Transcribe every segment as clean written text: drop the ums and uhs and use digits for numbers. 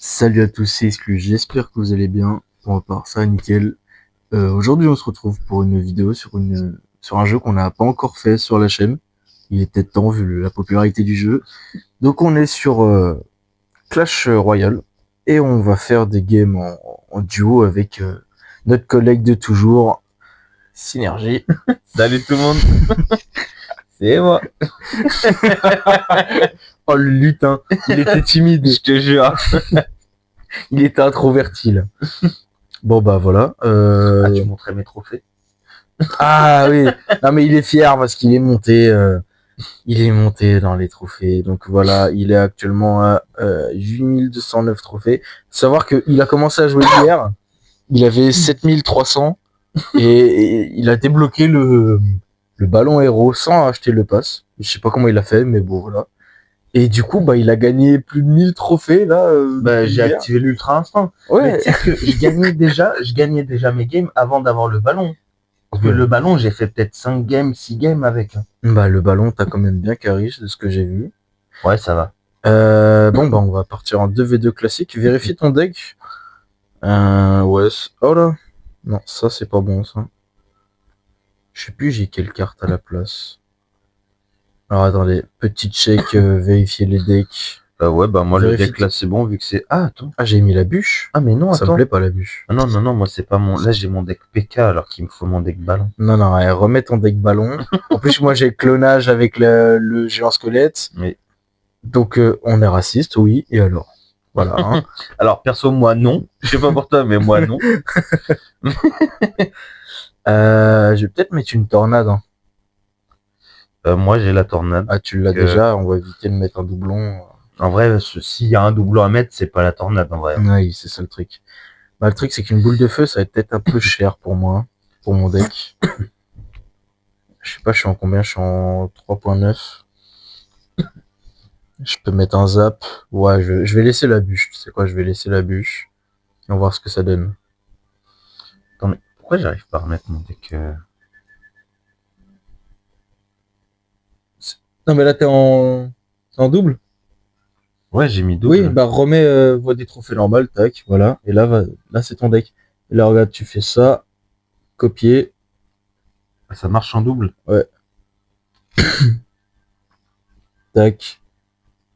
Salut à tous, c'est Exclu, j'espère que vous allez bien. Pour ma part, ça va nickel. Aujourd'hui, on se retrouve pour une vidéo sur un jeu qu'on n'a pas encore fait sur la chaîne. Il est peut-être temps vu la popularité du jeu. Donc on est sur Clash Royale et on va faire des games en duo avec notre collègue de toujours, Synergie. Salut tout le monde, c'est moi. Oh le lutin, il était timide, Je te jure. il était introverti là. Bon bah voilà. Tu montrais mes trophées. Ah oui, non mais il est fier parce qu'il est monté, il est monté dans les trophées. Donc voilà, il est actuellement à 8209 trophées. Savoir qu'il a commencé à jouer hier, il avait 7300 et il a débloqué le ballon héros sans acheter le pass. Je sais pas comment il a fait, mais bon voilà. Et du coup, bah il a gagné plus de 1000 trophées là. J'ai hier. activé l'ultra instant. Mais Ouais. tu sais que je gagnais déjà mes games avant d'avoir le ballon. Parce que Ouais. le ballon, j'ai fait peut-être 5 games, 6 games avec. Bah le ballon, t'as quand même bien carré de ce que j'ai vu. Ouais, ça va. Bon, bah, on va partir en 2v2 classique. Vérifie ton deck. Ouais. Oh là. Non, ça, c'est pas bon, ça. Je sais plus, j'ai quelle carte à la place. Alors, attendez. Petit check, vérifier les decks. Ouais, bah moi Vérifie le deck là c'est bon vu que c'est... Ah, attends. Ah, j'ai mis la bûche. Ah, mais non, Ça me attends. plaît pas, la bûche. Ah, non, moi c'est pas mon... Là j'ai mon deck PK alors qu'il me faut mon deck ballon. Non, non, ouais, remets ton deck ballon. En plus, moi, j'ai le clonage avec le géant squelette. Oui. Donc, on est raciste, oui. Et alors? Voilà. Hein. Alors perso, moi non. Je sais pas pour toi, mais moi non. Je vais peut-être mettre une tornade. Hein. Moi j'ai la tornade. Ah, tu l'as déjà, on va éviter de mettre un doublon. En vrai, s'il y a un doublon à mettre, c'est pas la tornade en vrai. Oui, c'est ça le truc. Bah, le truc, c'est qu'une boule de feu, ça va être peut-être un peu cher pour moi, pour mon deck. Je sais pas, je suis en combien? Je suis en 3.9. Je peux mettre un zap. Ouais, je vais laisser la bûche. Tu sais quoi, je vais laisser la bûche. Et on va voir ce que ça donne. Attends, mais pourquoi j'arrive pas à remettre mon deck Non, mais là, t'es en double? Ouais, j'ai mis double. Oui, bah remets voie des trophées normales, tac, voilà. Et là, là c'est ton deck. Et là, regarde, tu fais ça, copier. Ça marche en double. Ouais. Tac.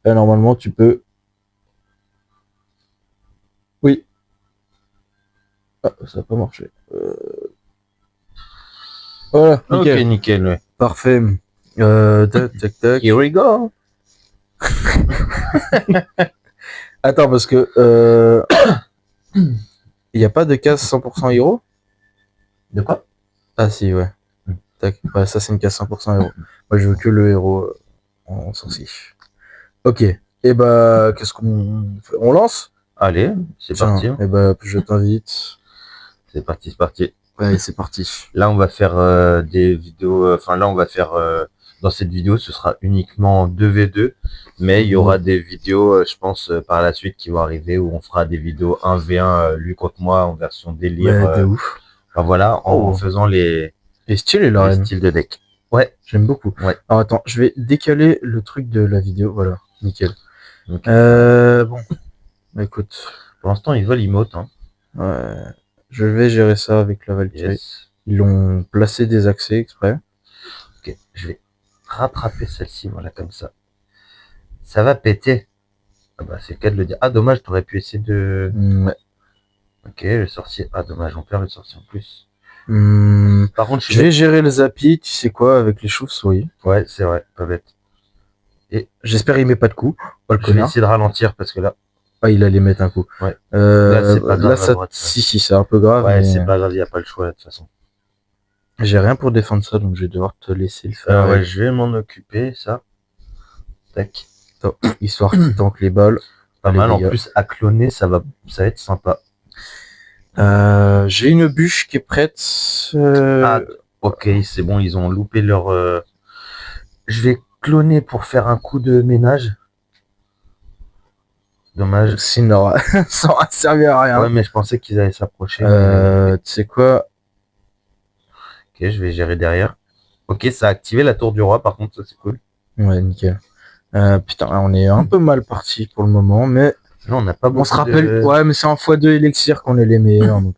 Là, normalement, tu peux. Oui. Ah, ça n'a pas marché. Voilà, nickel. Ok, nickel, ouais. Parfait. Tac, tac, tac. Here we go. Attends, parce que il n'y a pas de case 100% héros. De quoi? Ah si, ouais. Tac. Ouais, ça c'est une case 100% héros. Moi je veux que le héros en sorcier. Ok. Et bah qu'est-ce qu'on fait? On lance? Allez, c'est parti. Et bah je t'invite. C'est parti, c'est parti. Ouais, c'est parti. Là, on va faire des vidéos. Enfin, là, on va faire. Dans cette vidéo, ce sera uniquement 2v2. Mais il y aura des vidéos, je pense, par la suite qui vont arriver où on fera des vidéos 1v1, lui contre moi, en version délire. Ouais, de ouf. Enfin, voilà, en faisant les styles de deck. Ouais, j'aime beaucoup. Ouais. Alors attends, je vais décaler le truc de la vidéo. Voilà, nickel. Okay. Bon, écoute. Pour l'instant, ils veulent emote. Hein. Ouais. Je vais gérer ça avec la Valkyrie. Yes. Ils l'ont placé des accès exprès. Ok, je vais rattraper celle-ci, voilà, comme ça. Ça va péter. Ah bah, c'est le cas de le dire. Ah, dommage, t'aurais pu essayer de... Ouais. Ok, le sorcier. Ah, dommage, on perd le sorcier en plus. Par contre, je vais gérer le zappy, tu sais quoi, avec les chauves-souris. Ouais, c'est vrai, pas bête. Et j'espère il met pas de coup. Je vais essayer de ralentir parce que là... Ah, il allait mettre un coup. Ouais. Là, c'est pas grave. Là, ça... droite, si, c'est un peu grave. Ouais, mais... c'est pas grave, il n'y a pas le choix, de toute façon. J'ai rien pour défendre ça, donc je vais devoir te laisser le faire. Ouais, je vais m'en occuper, ça. Tac. Histoire qu'il tank les balles. Pas mal, en plus, à cloner, ça va être sympa. J'ai une bûche qui est prête. Ah, ok, c'est bon, ils ont loupé leur... Je vais cloner pour faire un coup de ménage. Dommage. Ça n'aura servi à rien. Ouais, mais je pensais qu'ils allaient s'approcher. Tu sais quoi? Ok, je vais gérer derrière. Ok, ça a activé la tour du roi, par contre, ça c'est cool. Ouais, nickel. Putain, on est un peu mal parti pour le moment, mais... Là, on n'a pas beaucoup On se rappelle, de... ouais, mais c'est en x2 élixir qu'on est les meilleurs. Donc,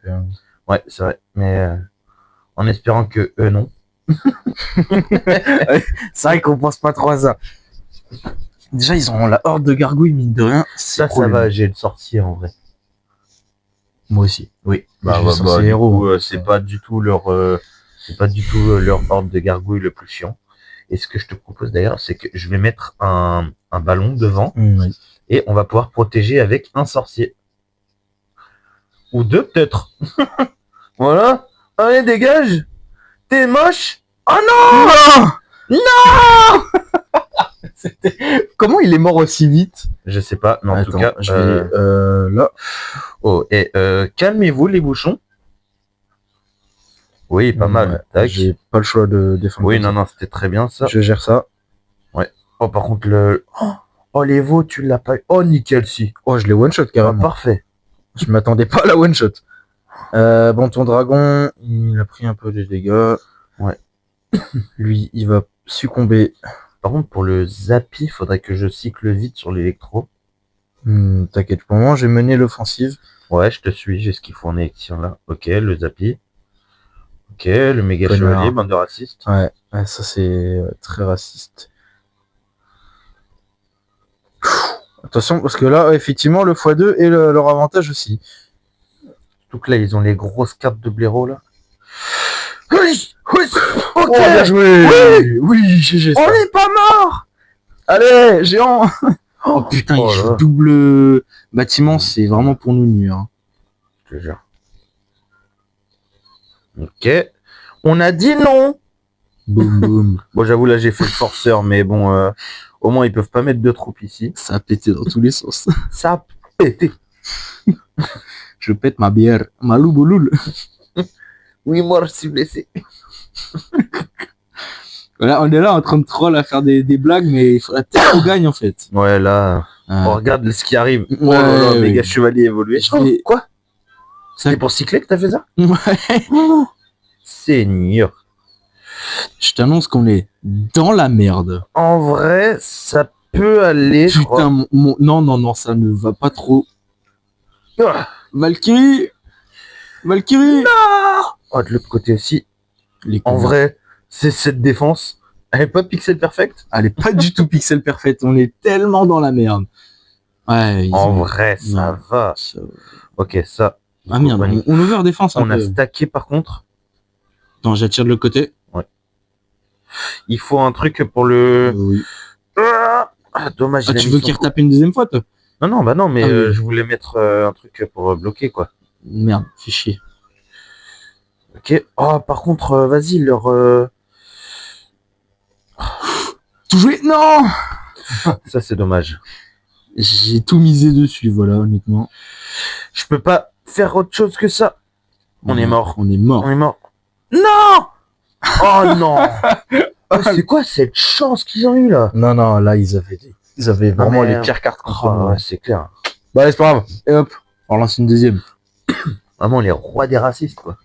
Ouais, c'est vrai. Mais en espérant que eux, non. c'est vrai qu'on pense pas trop à ça. Déjà, ils ont la horde de gargouilles, mine de rien. Ça va, j'ai le sorcier en vrai. Moi aussi. Oui. Bah, Du héros. coup, c'est pas du tout leur horde de gargouilles le plus chiant. Et ce que je te propose d'ailleurs, c'est que je vais mettre un ballon devant Oui. et on va pouvoir protéger avec un sorcier. Ou deux peut-être. Voilà. Allez, dégage. T'es moche. Oh non. Non. Comment il est mort aussi vite? Je sais pas, mais en tout cas, je vais là. Oh, et calmez-vous les bouchons. Oui, pas mal. Tac. J'ai pas le choix de défendre. Oui, non, c'était très bien ça. Je gère ça. Ouais. Oh, par contre, oh, les veaux, tu l'as pas eu. Oh, nickel, si. Oh, je l'ai one-shot carrément. Parfait. Je m'attendais pas à la one-shot. Bon, ton dragon, il a pris un peu des dégâts. Ouais. Lui, il va succomber. Par contre, pour le Zappy, faudrait que je cycle vite sur l'électro. T'inquiète, pour le moment, j'ai mené l'offensive. Ouais, je te suis, j'ai ce qu'il faut en élection là. Ok, le Zappy. Ok, le méga chevalier, bande de racistes. Ouais, ça c'est très raciste. Attention, parce que là, effectivement, le x2 est leur avantage aussi. Donc là, ils ont les grosses cartes de blaireau là. Oui, oui, ok, oh, bien joué. Oui, GG. On n'est pas mort. Allez, géant. Oh putain, il joue là. double bâtiment, c'est vraiment pour nous nuire. Hein. Je te jure. Ok. On a dit non. Boum boum. Bon, j'avoue, là, j'ai fait le forceur, mais bon, au moins, ils peuvent pas mettre de troupes ici. Ça a pété dans tous les sens. Ça a pété. Je pète ma bière. Ma loubouloule. Oui, moi, je suis blessé. Voilà, on est là en train de troll à faire des blagues, mais il faudrait peut-être qu'on gagne en fait. Ouais, là, on regarde ce qui arrive. Ouais, oh là là, oui. méga chevalier évolué. Quoi? Ça... C'est pour cycler que t'as fait ça? Ouais. Seigneur. Je t'annonce qu'on est dans la merde. En vrai, ça peut aller. Putain, non, ça ne va pas trop. Ah. Valkyrie. Non. Oh, de l'autre côté aussi. En vrai, c'est cette défense. Elle est pas pixel perfect. Elle est pas du tout pixel perfect. On est tellement dans la merde. Ouais. En vrai, ça va. Ok, ça. Ah merde, on over défense. On a stacké par contre. Attends, j'attire de l'autre côté. Ouais. Il faut un truc pour le. Oui. Ah, dommage. Ah, tu veux qu'il retape une deuxième fois, toi? Non, bah non, mais je voulais mettre un truc pour bloquer, quoi. Merde, fais chier. Ok. Oh, par contre, vas-y, leur. Tout joué? Non. Ça, c'est dommage. J'ai tout misé dessus, voilà, honnêtement. Je peux pas faire autre chose que ça. On est mort. On est mort. Non. Oh non. Oh, c'est quoi cette chance qu'ils ont eu là? Non, là, ils avaient vraiment les pires cartes contre moi. Ouais, c'est clair. Bah, allez, c'est pas grave. Et hop, on lance une deuxième. Vraiment les rois des racistes, quoi.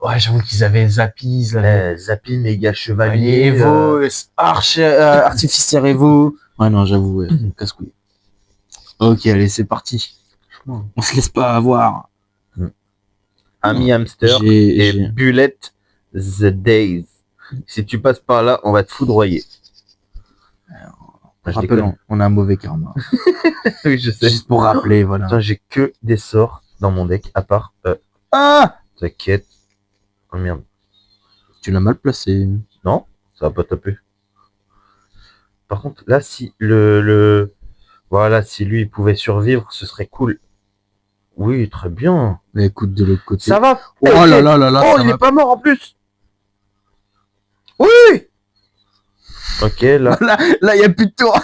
Ouais, j'avoue qu'ils avaient Zappy, Zappy, méga chevalier, Evo, artificier Evo. Ouais, non, j'avoue, ouais, casse-couille. Ok, allez, c'est parti. On se laisse pas avoir. Ami Hamster et Bullet the Days. Si tu passes par là, on va te foudroyer. Rappelons, on a un mauvais karma. Oui, je sais. Juste pour rappeler, voilà. Putain, j'ai que des sorts dans mon deck, à part... Ah! T'inquiète. Oh merde. Tu l'as mal placé. Non, ça va pas taper. Par contre, là, si voilà, si lui, il pouvait survivre, ce serait cool. Oui, très bien. Mais écoute, de l'autre côté. Ça va. Oh là là. Oh, il est pas mort en plus. Oui. Ok, là. Là, il y a plus de tour.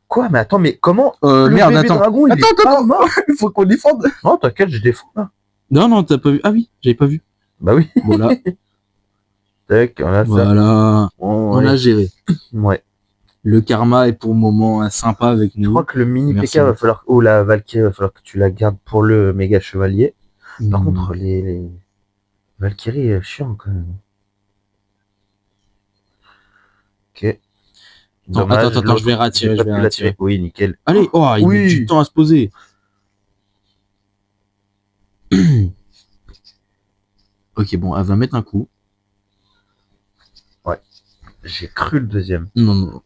Quoi? Mais attends, mais comment le merde, bébé attends. dragon, il est pas mort. Il faut qu'on défende. Non, t'inquiète, je défends là. Non, t'as pas vu. Ah oui, j'avais pas vu. Bah oui. Voilà. Tac, on a ça. Voilà. Oh, on a géré. Ouais. Le karma est pour le moment sympa avec nous. Je crois que le mini PK va falloir, ou la Valkyrie va falloir que tu la gardes pour le méga chevalier. Par contre, les Valkyrie chiant quand même. Ok. Non, Dommage, attends, l'autre, je vais j'ai retirer, pas je vais pu retirer. l'attirer. Oui, nickel. Allez, oh, il met Oui. du temps à se poser. Ok, bon, elle va mettre un coup. J'ai cru le deuxième. Non.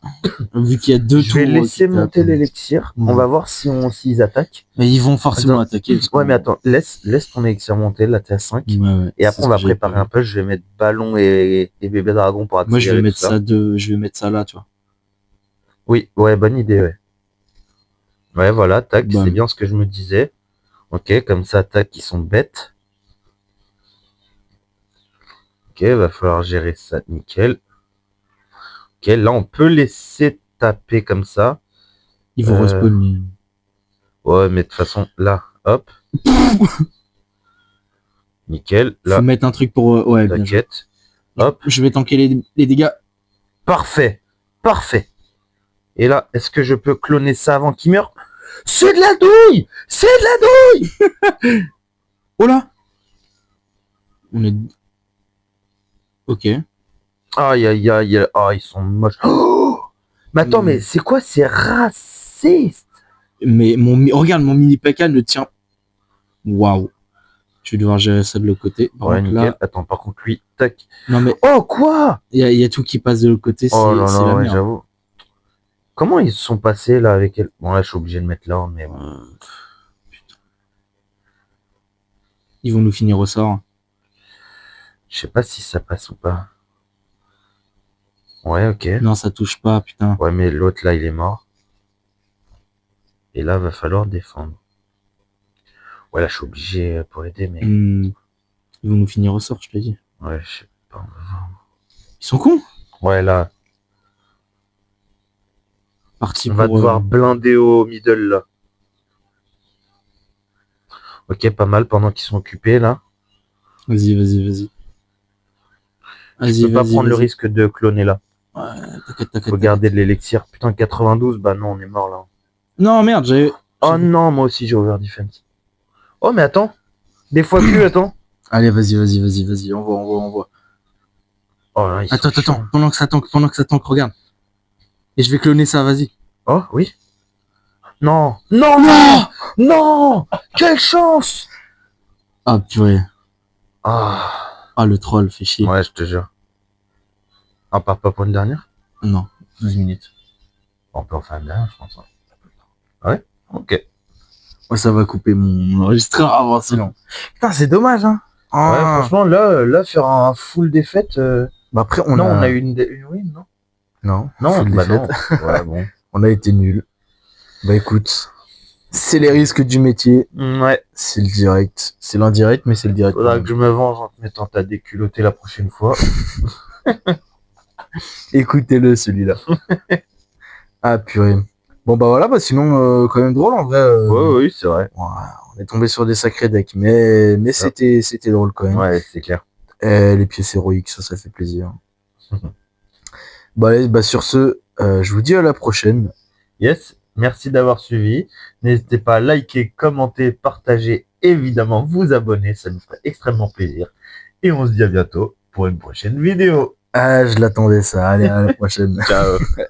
Vu qu'il y a deux Je tours. vais laisser qui monter tapent. l'élixir. Mhm. On va voir s'ils attaquent. Mais ils vont forcément Attends. attaquer. Parce Ouais, qu'on- mais attends, laisse ton élixir monter. Là, t'es à 5. Ouais, Et c'est après, ce on va que j'avais préparer prévu. un peu. Je vais mettre ballon et bébé dragon pour Moi, accélérer tout ça. je vais mettre ça là, tu vois. Oui, ouais, bonne idée, ouais. Ouais, voilà, tac, Bam. c'est bien ce que je me disais. Ok, comme ça, tac, ils sont bêtes. Ok, va falloir gérer ça, nickel. Ok, là, on peut laisser taper comme ça. Ils vont respawn. Ouais, mais de toute façon, là, hop. Nickel, Faut là, mettre un truc pour. Ouais, bien joué. t'inquiète. Hop, Je vais tanker les dégâts. parfait, parfait. Et là, est-ce que je peux cloner ça avant qu'il meure? C'est de la douille! C'est de la douille! Oh là! On est. Ok. Aïe, aïe, aïe, ah, ils sont moches. Oh, mais attends, mais c'est quoi ces racistes? Mais regarde, mon mini PK ne tient. Waouh. Je vais devoir gérer ça de l'autre côté. Par Ouais, contre, nickel. là. Attends, par contre, lui, tac. Non, mais Oh, quoi? il y a tout qui passe de l'autre côté. Oh là C'est là, la ouais, merde. j'avoue. Comment ils se sont passés là avec elle? Bon, là, je suis obligé de mettre l'ordre, mais bon. Putain. Ils vont nous finir au sort. Je sais pas si ça passe ou pas. Ouais, ok. Non, ça touche pas, putain. Ouais, mais l'autre là, il est mort. Et là, va falloir défendre. Ouais, là, je suis obligé pour aider, mais. Ils vont nous finir au sort, je te dis. Ouais, je sais pas, on va voir. Ils sont cons. Ouais, là, Parti on va pour. devoir blinder au middle là. Ok, pas mal pendant qu'ils sont occupés là. Vas-y. Je peux pas prendre le risque de cloner là. Ouais, t'inquiète. Faut garder de l'élixir. Putain, 92, bah non, on est mort là. Non, merde, j'avais. Oh non, moi aussi j'ai over defense. Oh, mais attends. Des fois plus, attends. Allez, vas-y. On voit. Oh là, ils sont Attends. chiants. Pendant que ça tank, regarde. Et je vais cloner ça, vas-y. Oh, oui. Non. Quelle chance. Ah, purée. Ah. Ah, le troll, fait chier. Ouais, je te jure. On part pas pour une dernière? Non, 12 minutes. On peut en faire une dernière, je pense. Ouais. Ok. Ouais, ça va couper mon enregistreur avant, sinon. Putain, c'est dommage, hein. Ouais, franchement, là, faire un full défaite. Bah après, on a eu une win, non? Non, full bah défaite. non. Ouais, bon. On a été nuls. Bah écoute, c'est les risques du métier. Ouais. C'est le direct. C'est l'indirect, mais c'est le direct. Faudra que je me venge en te mettant ta déculottée la prochaine fois. Écoutez-le, celui-là. Ah, purée. Bon, bah voilà, bah sinon, quand même drôle, en vrai. Oui, c'est vrai. Ouais, on est tombé sur des sacrés decks, mais c'était drôle quand même. Ouais, c'est clair. Et les pièces héroïques, ça fait plaisir. Bah, allez, bah sur ce, je vous dis à la prochaine. Yes, merci d'avoir suivi. N'hésitez pas à liker, commenter, partager, évidemment vous abonner, ça nous ferait extrêmement plaisir. Et on se dit à bientôt pour une prochaine vidéo. Ah, je l'attendais ça. Allez, à la prochaine. Ciao.